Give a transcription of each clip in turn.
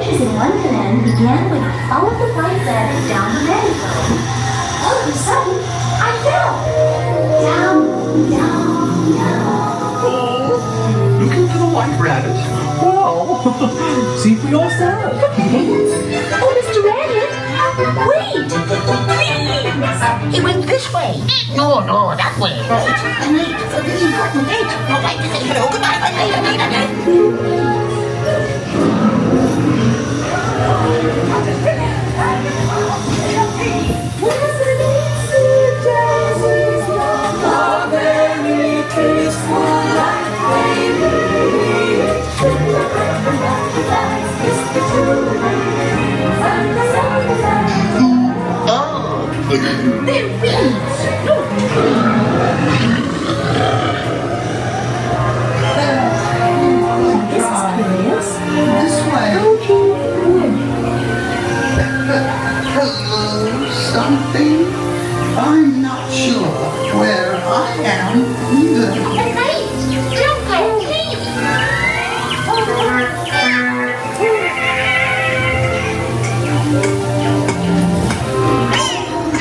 adventures in Wonderland began when I followed the white rabbit down the merry-go. All of a sudden, I fell. Down, down, down. Oh, looking for the white rabbit. Well, see if we all stand. Oh, Mr. Rabbit, wait! Please! He went this way. No, that way. I'm late for the important date. I'd like to say hello, goodbye. They're wings! This way. Tulgey Wood. Hello, something? I'm not sure where I am either. Don't go, please!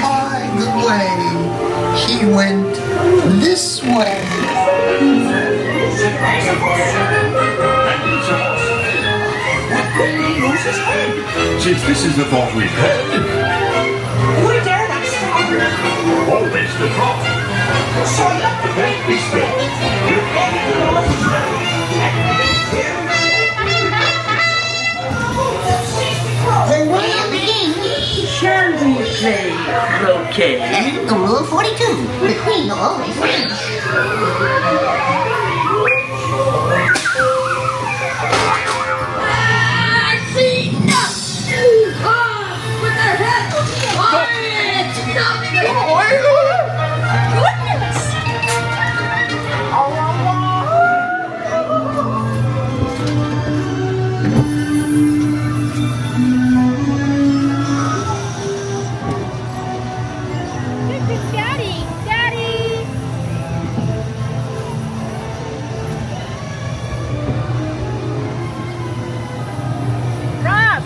By the way, he went this way. Since this is the thought we've had, We dare not stop. always the thought. So let the great be still. The real king. Shall we play croquet? Rule 42. The queen always wins. Daddy! Daddy! Rob!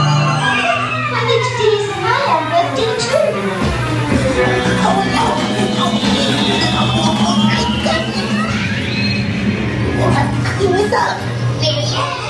Happy today's my birthday too! What's up? There he is.